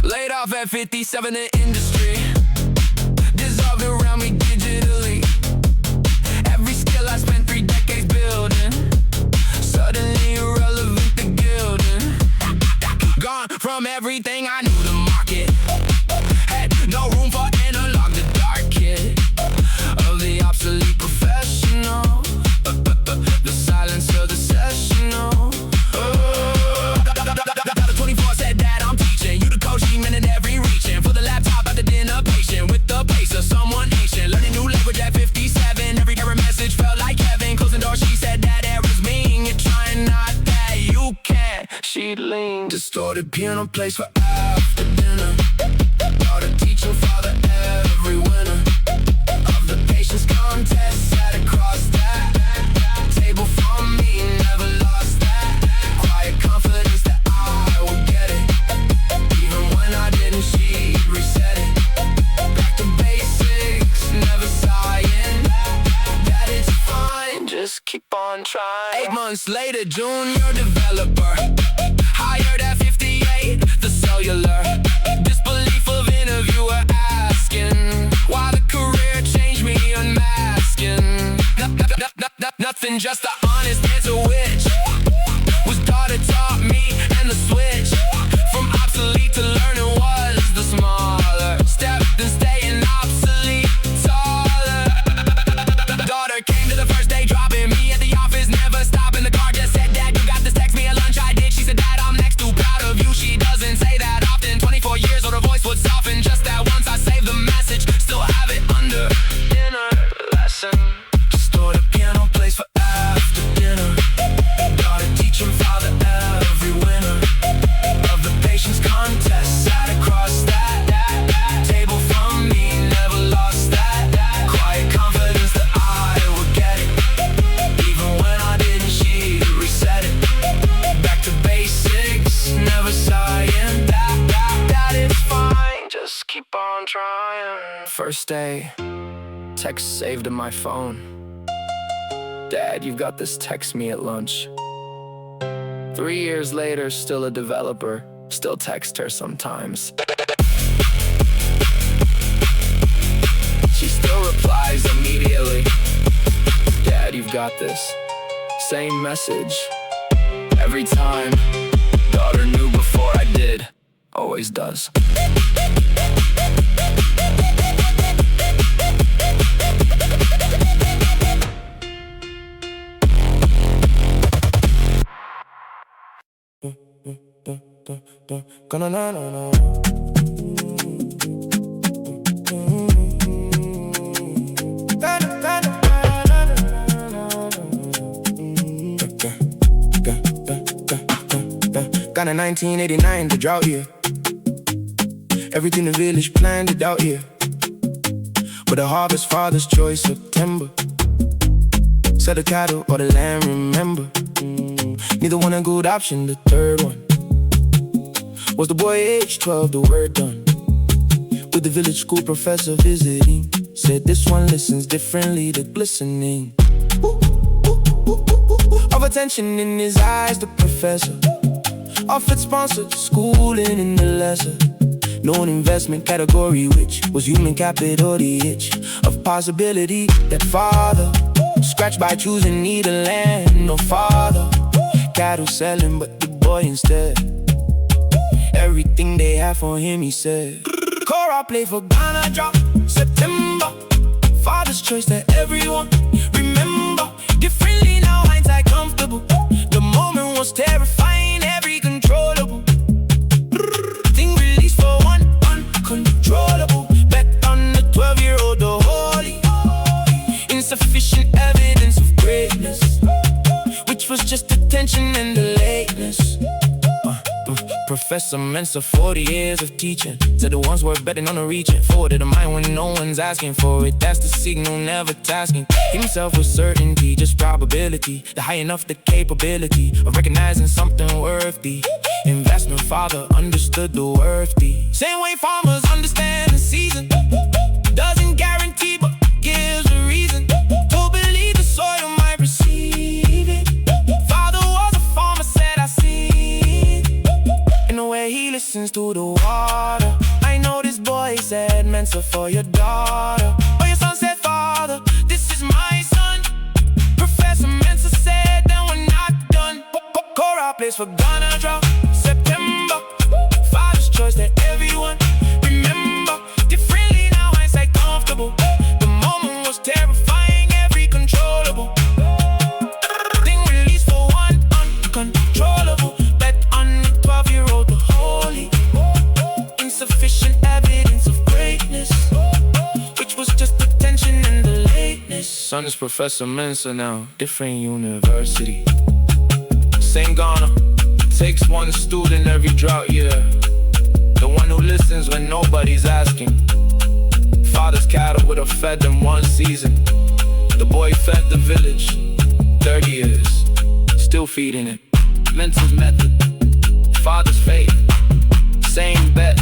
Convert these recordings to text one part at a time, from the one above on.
Laid off at 57 in industry, dissolved around me digitally. Every skill I spent 3 decades building, suddenly irrelevant to gilding. Gone from everything I knew to market, had no room for analog, the dark kid of the obsolete professional, the silence of the sessional. Got a 24 said that I'm teaching you the coach, minute every reaching for the laptop at the dinner, patient with the pace of someone ancient, learning new language at 57. Every error message felt like heaven. Closing door, she said that errors mean you're trying, not that you can't. She'd lean, distorted piano plays for after dinner. Daughter teaching father every winner of the patience contest. Sat across that table from me, never lost that quiet confidence that I would get it. Even when I didn't, she'd reset it. Back to basics, never sighing that it's fine, just keep on trying. 8 months later, junior developer, hired at 58, the cellular. Disbelief of interviewer asking why the career changed me, unmasking. Nothing, just the honest answer, which was daughter taught me, and the switch from obsolete to learning was the smaller step than staying obsolete taller. Daughter came to the first day, dropping me at the office, never stopping. The car just said, "Dad, you got this." Text me at lunch, I did. She said, "Dad, I'm next, too proud of you." She doesn't say that often. 24 years old, her voice would soften. Just that once I saved the message, still have it under inner lesson. Distorted piano plays for after dinner. Daughter teaching father every winner of the patience contest. Sat across that table from me, never lost that quiet confidence that I would get it. Even when I didn't, she'd reset it. Back to basics, never sighing that it's fine, just keep on trying. First day, text saved in my phone. "Dad, you've got this, text me at lunch." 3 years later, still a developer, still text her sometimes. She still replies immediately. "Dad, you've got this." Same message every time. Daughter knew before I did, always does. Got a 1989, the drought year. Everything the village planned it out here. But the harvest, father's choice, September. Sell the cattle or the land, remember. Neither one a good option, the third one was the boy age 12, the word done. With the village school professor visiting, said this one listens differently to glistening of attention in his eyes. The professor offered sponsored schooling in the lesser known investment category, which was human capital, the itch of possibility that father scratched by choosing neither land nor father. Cattle selling, but the boy instead, everything they had for him, he said. Cora play for Ghana, drop September. Father's choice that everyone remember. Differently now, hindsight comfortable. The moment was terrifying, every controllable thing released for one uncontrollable. Back on the 12-year-old, the holy insufficient evidence of greatness, which was just attention and the lateness. Professor Mensa, 40 years of teaching, said the ones worth betting on the reaching forward to the mind when no one's asking for it. That's the signal, never tasking himself with certainty, just probability. The high enough the capability of recognizing something worthy. Investment father understood the worth beat. Same way farmers understand the season. Doesn't guarantee but gives a reason to believe the soil might receive it. Father was a farmer, said I see it in the way he listens to the water. I know this boy said Mensa for your daughter, or your son said father, this is my son. Professor Mensa said that we're not done. Cora plays for Ghana drought September. Father's choice that everyone remember. Differently now, hindsight comfortable. The moment was terrifying, every controllable thing released for one uncontrollable. Bet on the 12-year-old, the holy. Insufficient evidence of greatness, which was just the tension and the lateness. Son is Professor Mensa now, different university. Same Ghana, takes one student every drought year. The one who listens when nobody's asking. Father's cattle would have fed them one season. The boy fed the village 30 years, still feeding it. Mensa's method, father's faith. Same bet,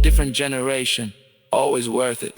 different generation, always worth it.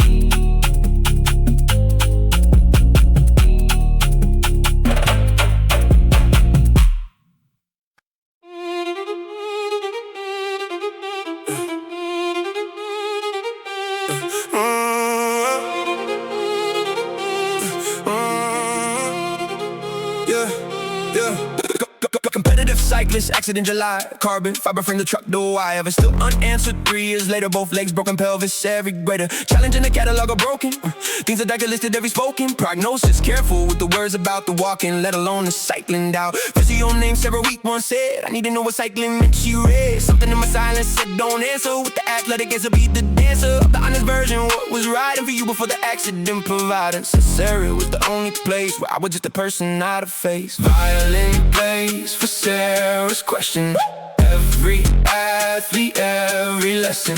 Competitive cyclist, accident July. Carbon fiber frame the truck, do I ever still unanswered? 3 years later, both legs broken, pelvis every greater. Challenge in the catalog are broken. Things are doctor listed every spoken. Prognosis, careful with the words about the walking, let alone the cycling doubt. Physio name Sarah Week once said, I need to know what cycling meant. She read something in my silence, said don't answer. With the athletic answer, be the dancer of the honest version. What was riding for you before the accident provided? So Sarah was the only place where I was just a person, not a face. Violin plays for Sarah's question. Every athlete, every lesson,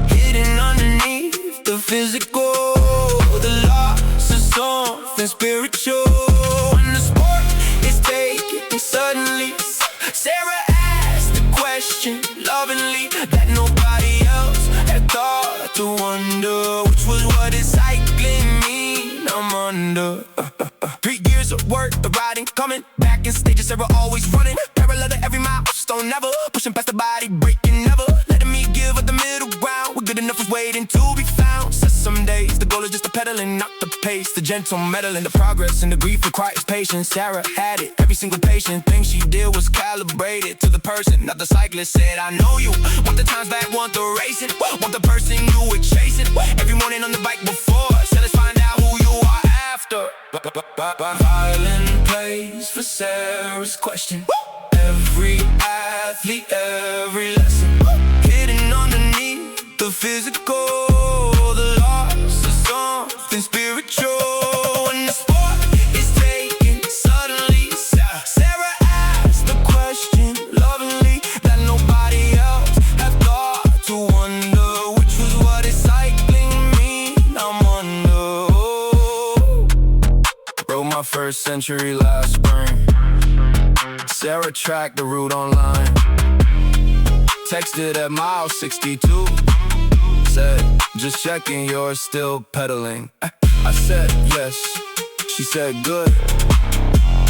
hidden underneath the physical, the loss of something spiritual. When the sport is taken suddenly, Sarah asked the question lovingly that nobody else had thought to wonder, which was what is cycling mean? I'm under 3 years of work, the riding coming back in stages. Sarah always running parallel to every milestone, never pushing past the body, breaking never letting me give up the middle ground. We're good enough was waiting to be found. Says some days the goal is just the pedaling, not the pace. The gentle meddling, the progress and the grief requires patience. Sarah had it, every single patient thing she did was calibrated to the person, not the cyclist. Said I know you want the times back, want the racing, want the person you were chasing. Every morning on the bike before, so let's find out who you are after. Violin plays for Sarah's question. Every athlete, every lesson, hidden underneath the physical, the loss of something spiritual. When the sport is taken suddenly, Sarah asked the question lovingly that nobody else had thought to wonder, which was what is cycling mean? I'm under. Wrote my first century last spring. Sarah tracked the route online, texted at mile 62, said, just checking you're still pedaling. I said yes, she said good,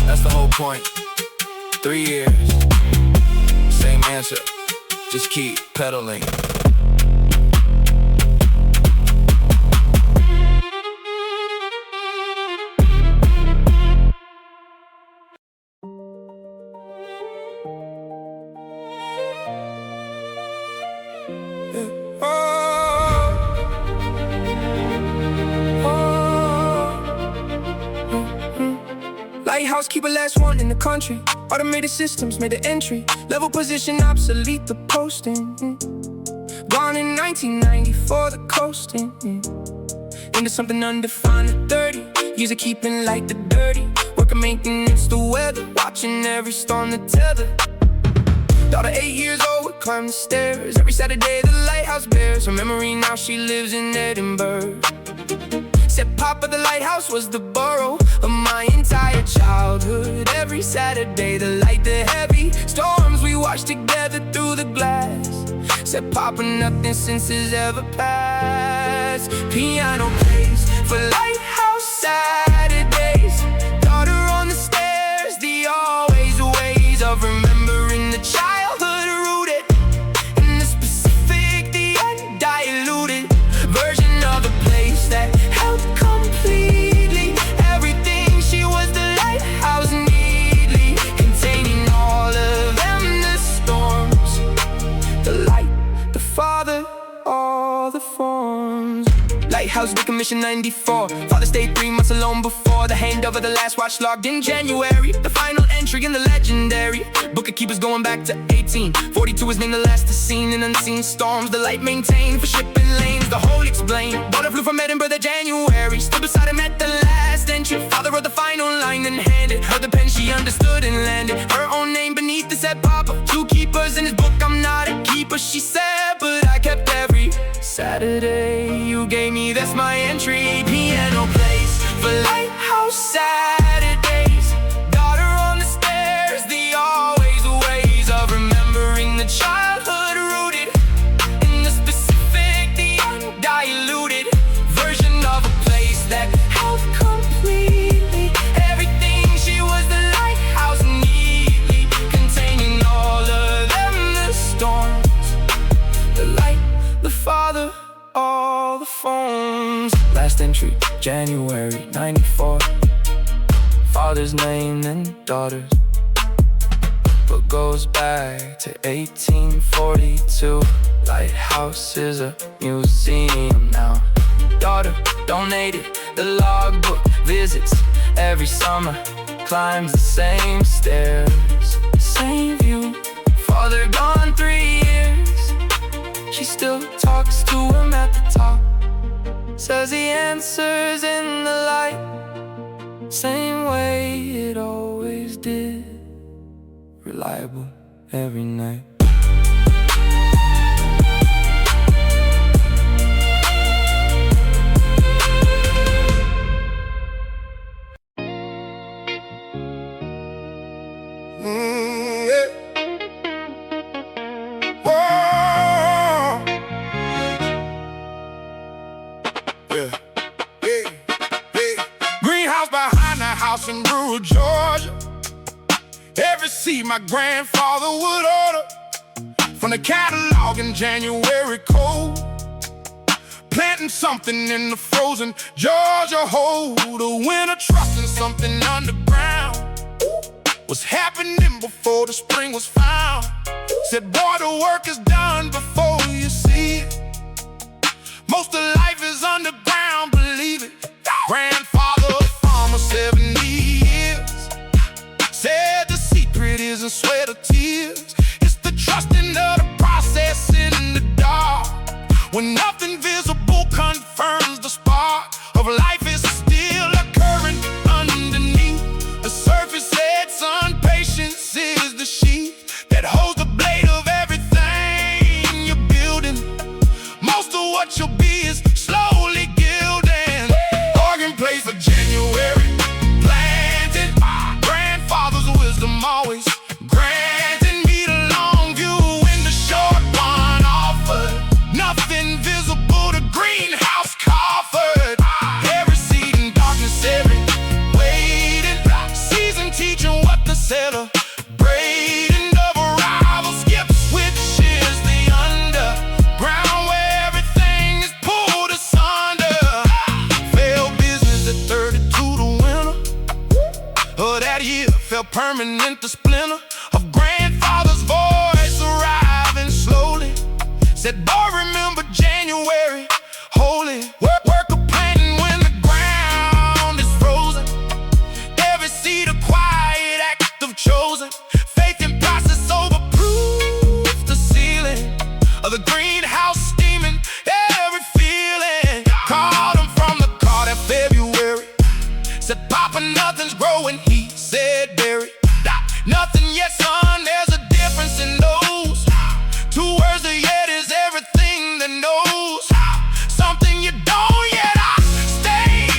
that's the whole point. 3 years, same answer, just keep pedaling. Lighthouse, keep it last one in the country. Automated systems made the entry level position obsolete, the posting. Gone in 1994, the coasting. Into something undefined at 30 years of keeping light the dirty. Working maintenance, the weather, watching every storm the tether. Daughter 8 years old would climb the stairs every Saturday the lighthouse bears her memory. Now she lives in Edinburgh. Said Papa, the lighthouse was the borough of my entire childhood. Every Saturday, the light, the heavy storms we watched together through the glass. Said Papa, nothing since has ever passed. Piano plays for lighthouse Saturdays. Daughter on the stairs, the always ways of remembering the childhood rooted in the specific, the undiluted version of a place that held completely everything. She was the lighthouse, neatly containing all of them, the storms, the light, the father, all the forms. Lighthouse decommissioned 94. Father stayed 3 months alone before the handover. The last watch logged in January. The final entry in the legendary book of keepers going back to 1842 is named the last seen in unseen storms. The light maintained for shipping lanes, the whole explained. Daughter flew from Edinburgh to January. Stood beside him at the last entry. Father wrote the final line, then handed her the pen she understood and landed her own name beneath it. Said Papa, 2 keepers in his book. I'm not a keeper, she said, but I kept every Saturday you gave me. That's my entry. Piano plays for lighthouse Saturdays. Daughter on the stairs, the always ways of remembering the childhood rooted in the specific, the undiluted version of a place that held completely everything. She was the lighthouse, neatly containing all of them, the storms, the light, the father, all the phones. Last entry, January 94. Father's name and daughter's, but goes back to 1842. Lighthouse is a museum now. Daughter donated the logbook, visits every summer, climbs the same stairs, same view. Father gone 3 years, she still talks to him at the top. Says he answers in the light, same way it always did. Reliable every night. In rural Georgia, every seed my grandfather would order from the catalog in January cold. Planting something in the frozen Georgia hole. The winter trusting something underground was happening before the spring was found. Said, boy, the work is done before you see it. Most of life is underground, believe it. Grandfather, farmer, 70 years, said the secret isn't sweat or tears. It's the trusting of the process in the dark, when nothing visible confirms the spark of life is still occurring underneath the surface. Said, son, patience is the sheath that holds the blade of everything you're building. Most of what you'll be is slowly gilding. Organ plays for January, planted. Grandfather's wisdom always granting me the long view when the short one offered. Nothing visible, the greenhouse coffered. Every seed in darkness, every waiting season, teaching what to celebrate. Of arrival skips, which is the underground where everything is pulled asunder. Failed business at 32, the winter of that year fell permanent, the splinter of grandfather's voice arriving slowly. Said, boy, remember January, holy. Work a planting when the ground is frozen. Every seed a quiet act of chosen. Faith in process over proof, the ceiling of the greenhouse steaming. Every feeling called him from the car that February. Said, Papa, nothing's growing, he said, Barry. Nothing yet, son, there's a difference in those 2 words. The yet is everything that knows something you don't yet. I stay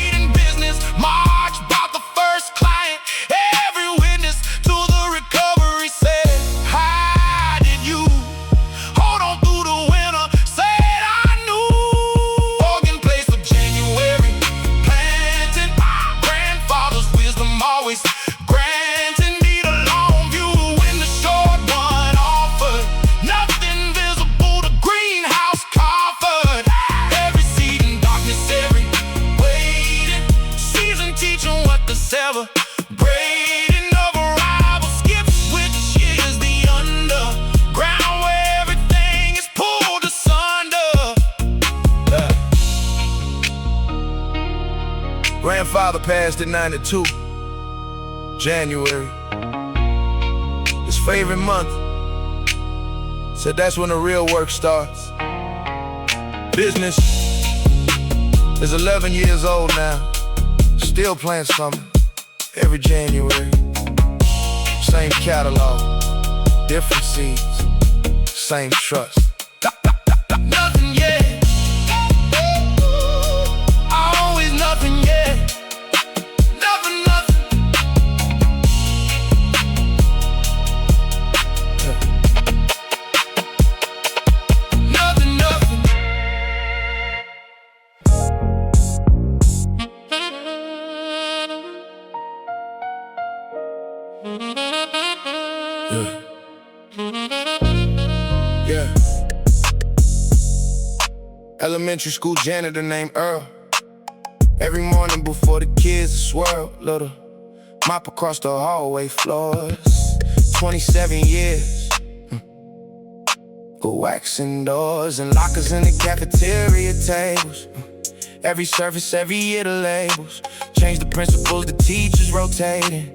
father passed in '92, January. His favorite month. Said that's when the real work starts. Business is 11 years old now. Still playing something every January. Same catalog, different seeds, same trust. Nothing yet. Always nothing yet. Nothing, nothing. Nothing, nothing. Yeah. Elementary school janitor named Earl. Every morning before the kids swirl, little mop across the hallway floors. 27 years. Go waxing doors and lockers in the cafeteria tables. Every service, every year the labels. Change the principals, the teachers rotating.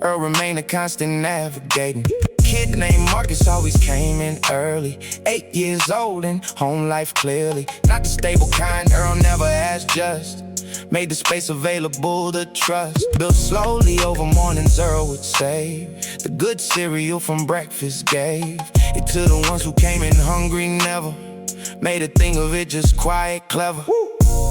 Earl remained a constant navigating. Kid named Marcus always came in early. 8 years old and home life clearly. Not the stable kind, Earl never asked just. Made the space available to trust. Built slowly over mornings, Earl would save. The good cereal from breakfast gave it to the ones who came in hungry never. Made a thing of it, just quiet, clever.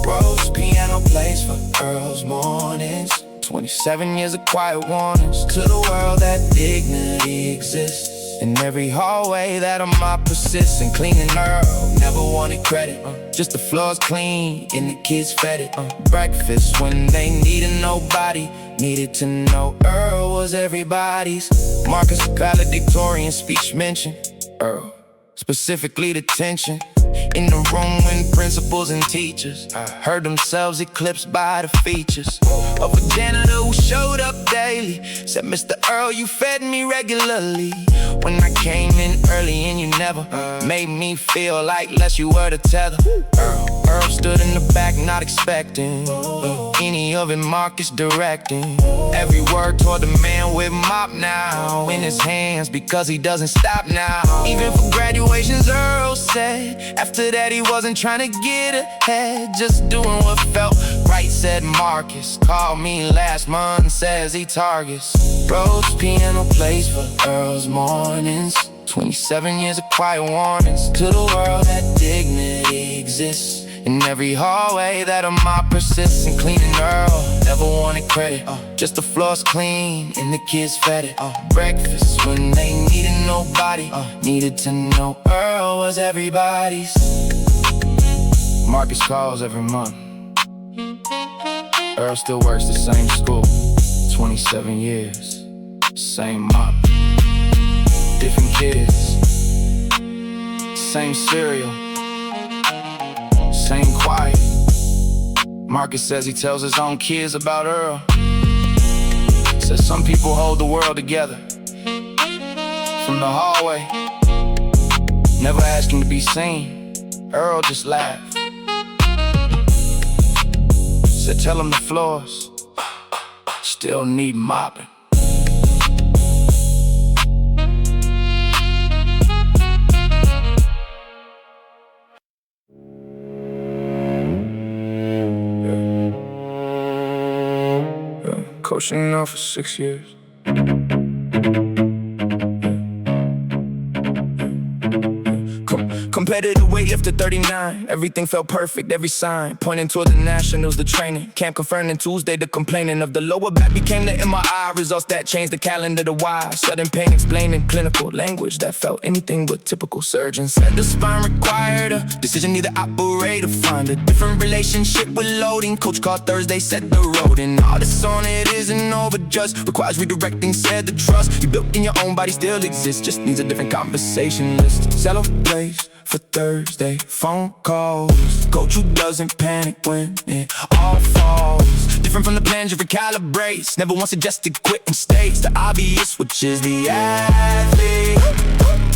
Rose piano plays for Earl's mornings. 27 years of quiet warnings to the world that dignity exists. In every hallway that a mop persists. And cleaning Earl never wanted credit, just the floors clean and the kids fed it. Breakfast when they needed nobody. Needed to know Earl was everybody's. Marcus' valedictorian speech mentioned Earl, specifically the tension in the room when principals and teachers heard themselves eclipsed by the features of a janitor who showed up daily. Said, Mr. Earl, you fed me regularly when I came in early, and you never made me feel like less you were the tether. Earl stood in the back not expecting any of it Marcus directing. Every word toward the man with mop now in his hands, because he doesn't stop now. Even for graduations, Earl said after that he wasn't trying to get ahead, just doing what felt right. Said Marcus called me last month, says he targets. Rose piano plays for Earl's mornings. 27 years of quiet warnings to the world that dignity exists. In every hallway that a mop persists. And cleaning Earl never wanted credit, just the floors clean and the kids fed it. Breakfast when they needed nobody. Needed to know Earl was everybody's. Marcus calls every month. Earl still works the same school. 27 years, same mop, different kids, same cereal, same quiet. Marcus says he tells his own kids about Earl. Says some people hold the world together. From the hallway, never asking to be seen, Earl just laughed. Said tell him the floors still need mopping. Coaching now for 6 years. Competitive weightlifter 39. Everything felt perfect, every sign pointing toward the nationals, the training camp confirming Tuesday. The complaining of the lower back became the MRI. Results that changed the calendar to why. Sudden pain explaining clinical language that felt anything but typical. Surgeon said the spine required a decision, either operate or find a different relationship with loading. Coach called Thursday, set the road, and all this on it isn't over, just requires redirecting. Said the trust you built in your own body still exists, just needs a different conversation list. Cello plays for Thursday, phone calls. Coach who doesn't panic when it all falls. Different from the plans you recalibrates. Never once suggested quit and states the obvious, which is the athlete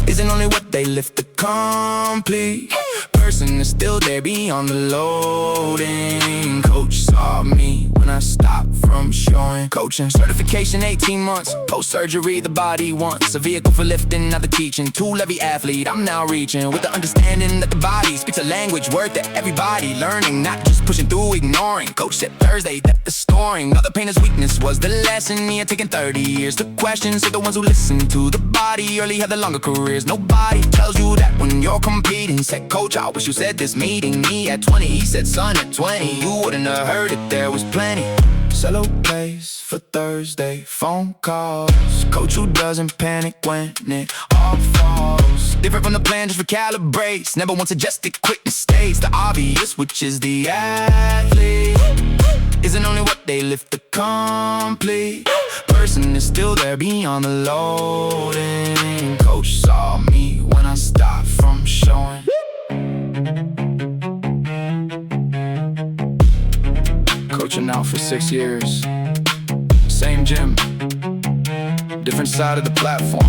isn't only what they lift, the complete Person is still there beyond the loading. Coach saw me when I stopped from showing. Coaching certification 18 months. Post-surgery the body wants a vehicle for lifting, not the teaching. Tool-heavy athlete, I'm now reaching with the understanding that the body speaks a language word that everybody learning, not just pushing through, ignoring. Coach said Thursday that the scoring of the painter's weakness was the lesson. He had taken 30 years to question, so the ones who listen to the body early have the longer careers. Nobody tells you that when you're competing. Said coach, I wish you said this meeting. Me at 20, he said son at 20. You wouldn't have heard it, there was plenty. Cello plays for Thursday, phone calls. Coach who doesn't panic when it all falls. Different from the plan, just recalibrates. Never once suggested quit mistakes. The obvious, which is the athlete, isn't only what they lift the complete. Person is still there beyond the loading. Coach saw me when I stopped from showing. Coaching now for 6 years. Same gym, different side of the platform.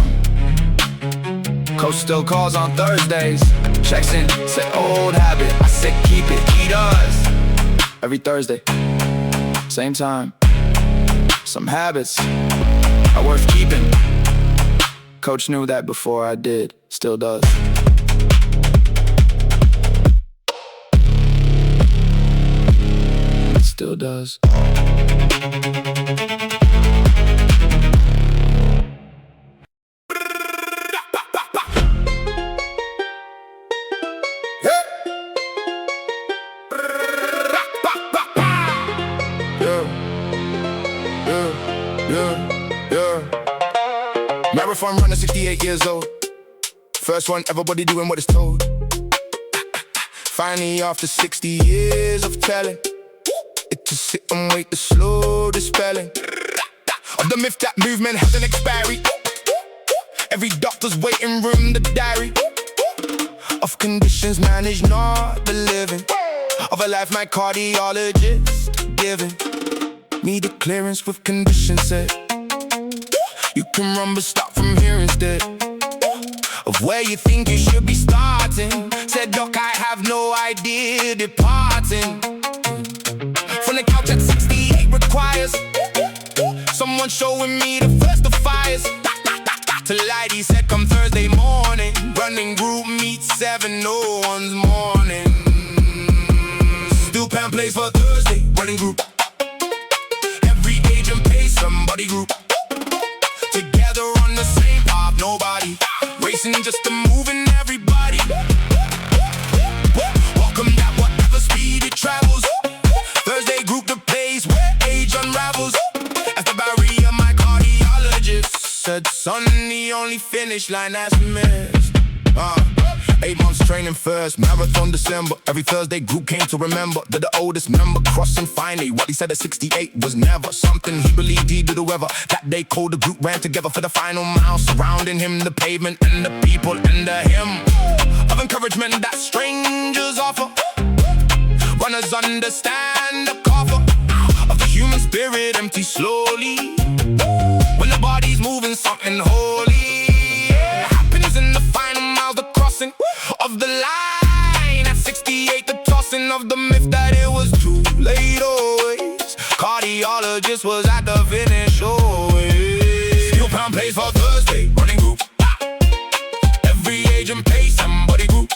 Coach still calls on Thursdays. Checks in, said old habit. I said keep it, he does. Every Thursday, same time. Some habits are worth keeping. Coach knew that before I did, still does. Still does. Marathon runner, 68 years old. First one, everybody doing what it's told. Finally, after 60 years of telling it to sit and wait, the slow dispelling of the myth that movement has an expiry. Every doctor's waiting room, the diary of conditions managed, not the living of a life my cardiologist giving me the clearance with conditions set. You can run but stop from here instead of where you think you should be starting. Said doc, I have no idea departing from the couch at 68 requires someone showing me the first of fires. To light, he said come Thursday morning. Running group meet 7, no one's morning. Still plan plays for Thursday, running group. Every age and pace, somebody group. Together on the same path, nobody racing just to move in everybody. Welcome at whatever speed it travels. Thursday group the place where age unravels. As the barrier, my cardiologist said, son, the only finish line that's missed. 8 months training first, marathon December. Every Thursday group came to remember that the oldest member crossing finally. What he said at 68 was never something he believed he'd do ever. That day cold, the group ran together for the final mile. Surrounding him, the pavement and the people and the hymn of encouragement that strangers offer. Runners understand the cover of the human spirit empty slowly when the body's moving something holy. Happens in the final mile, the crossing of the line at 68, the tossing of the myth that it was too late always. Cardiologist was at the finish always. Steel pound plays for Thursday, running group. Every age and pace, somebody group.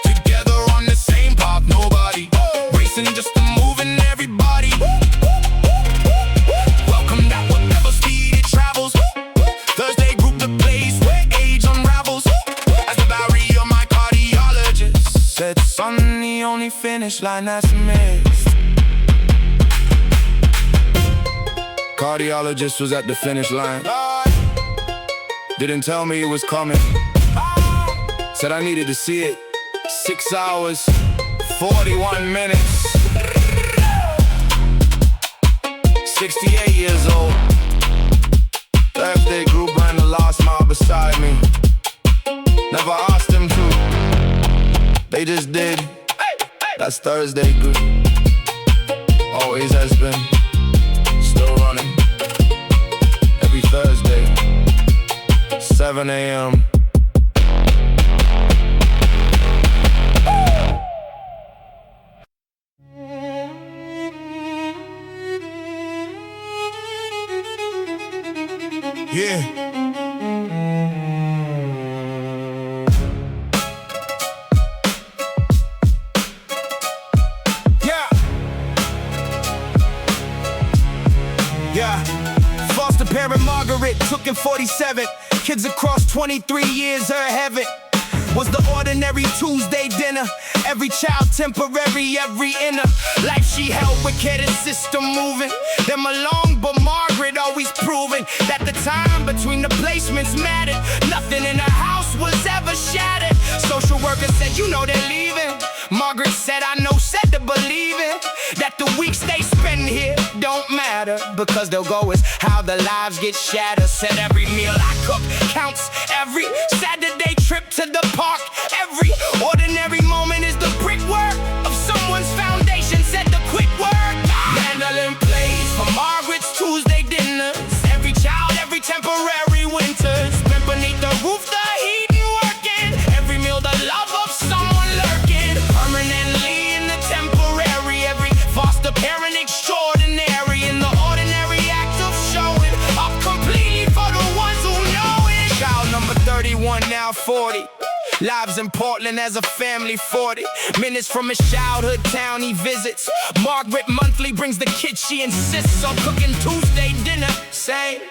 Together on the same path, nobody racing just to move in everybody. Welcome at whatever speed it travels. Thursday group the place where age unravels. As the barrier, my cardiologist said, son, the only finish line that's missed. Cardiologist was at the finish line. Didn't tell me it was coming. Said I needed to see it. 6 hours, 41 minutes. 68 years old. Thursday group ran the last mile beside me. Never asked them to, they just did. That's Thursday group. Always has been. Still running. Every Thursday, 7 a.m. looking 47. Kids across 23 years are heaven. Was the ordinary Tuesday dinner. Every child temporary, every inner life she held wicked and system moving. Them along, but Margaret always proving that the time between the placements mattered. Nothing in her house was ever shattered. Social worker said, you know they're leaving. Margaret said, I know, said to believe it. That the weeks they spend here don't matter, because they'll go is how the lives get shattered. Said every meal I cook counts. Every Saturday trip to the park. Every ordinary moment is the brickwork of someone's foundation. Said the quick word. Mandolin plays for Margaret's Tuesday dinners. Every child, every temporary winter spent beneath the roof, the heat and working. Every meal, the love of someone lurking. Permanently in the temporary. Every foster parent extraordinary. In the ordinary act of showing up completely for the ones who know it. Child number 31, now 40. Lives in Portland as a family 40 minutes from his childhood town he visits. Margaret monthly brings the kids she insists on cooking Tuesday dinner. Same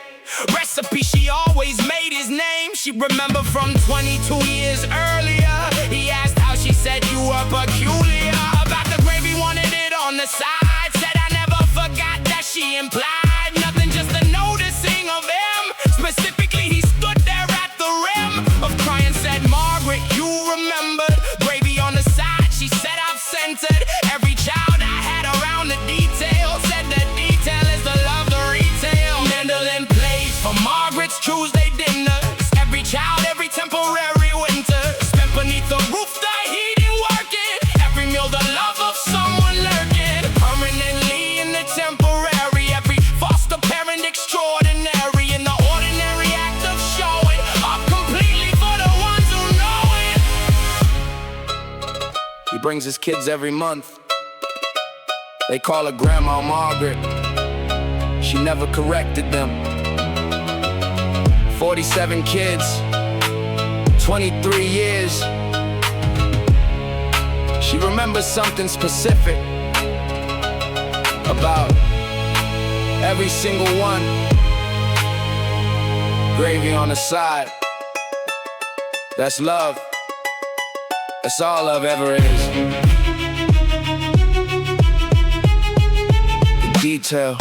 recipe she always made his name. She remembered from 22 years earlier. He asked how, she said you were peculiar. About the gravy, wanted it on the side. Said I never forgot that, she implied. Nothing, just the noticing of him. Specifically he stood there at the rim of crying. Said Margaret, you remembered. Gravy on the side, she said I've centered every child I had around the detail. Said the detail is the love, the retail. Mandolin plays for Margaret's Tuesday dinners. Every child, every temporary winter spent beneath the roof, the heat and working. Every meal, the love of someone lurking. Permanently in the temporary. Every foster parent extraordinary. In the ordinary act of showing up completely for the ones who know it. He brings his kids every month. They call her Grandma Margaret. She never corrected them. 47 kids, 23 years. She remembers something specific about every single one. Gravy on the side. That's love. That's all love ever is. The detail.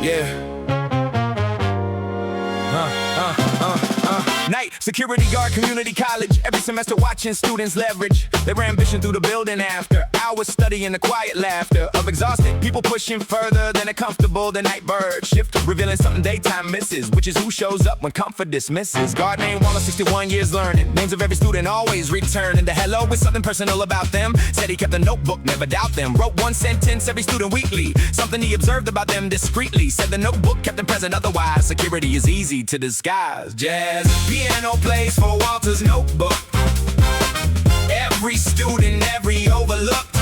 Yeah. Night security guard, community college. Every semester watching students leverage their ambition through the building. After hours studying, the quiet laughter of exhausted people pushing further than a comfortable. The night bird shift revealing something daytime misses, which is who shows up when comfort dismisses. Guard named Wallace, 61 years learning. Names of every student always returning to hello with something personal about them. Said he kept a notebook, never doubt them. Wrote one sentence every student weekly, something he observed about them discreetly. Said the notebook kept him present, otherwise security is easy to disguise. Jazz piano plays for Walter's notebook. Every student, every overlooked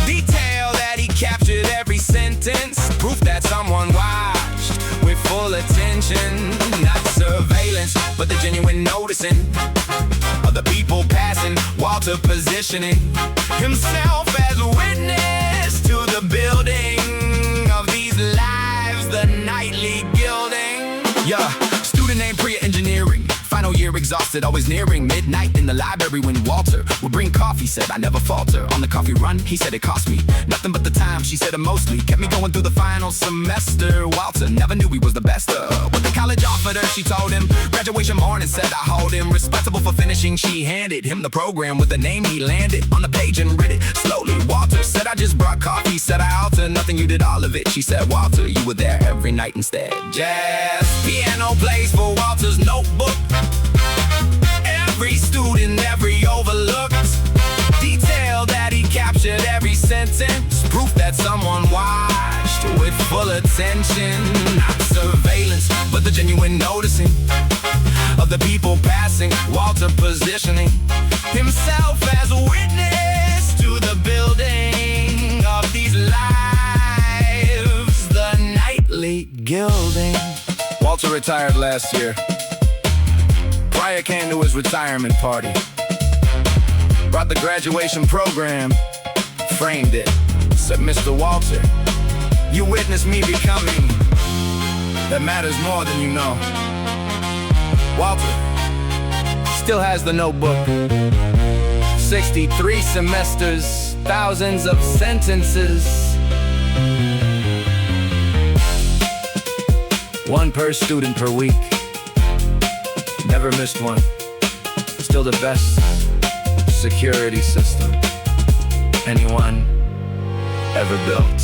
detail that he captured, every sentence, proof that someone watched with full attention. Not surveillance, but the genuine noticing of the people passing. Walter positioning himself as witness to the building of these lives, the nightly gilding. Yeah, student named Priya Engineering. Final year exhausted, always nearing midnight in the library when Walter would bring coffee. Said I never falter. On the coffee run, he said it cost me nothing but the time. She said it mostly kept me going through the final semester. Walter never knew he was the best of what the college offered her. She told him graduation morning, said I hold him responsible for finishing. She handed him the program with the name he landed on the page and read it slowly. Walter said I just brought coffee. Said I altered nothing, you did all of it. She said Walter, you were there every night instead. Jazz piano plays for Walter's notebook. Every student, every overlooked detail that he captured, every sentence, proof that someone watched with full attention. Not surveillance, but the genuine noticing of the people passing. Walter positioning himself as a witness to the building lives the nightly gilding. Walter retired last year. Pryor came to his retirement party, brought the graduation program, framed it, said, Mr. Walter, you witnessed me becoming that matters more than you know. Walter still has the notebook. 63 semesters, thousands of sentences. One per student per week. Never missed one. Still the best security system anyone ever built.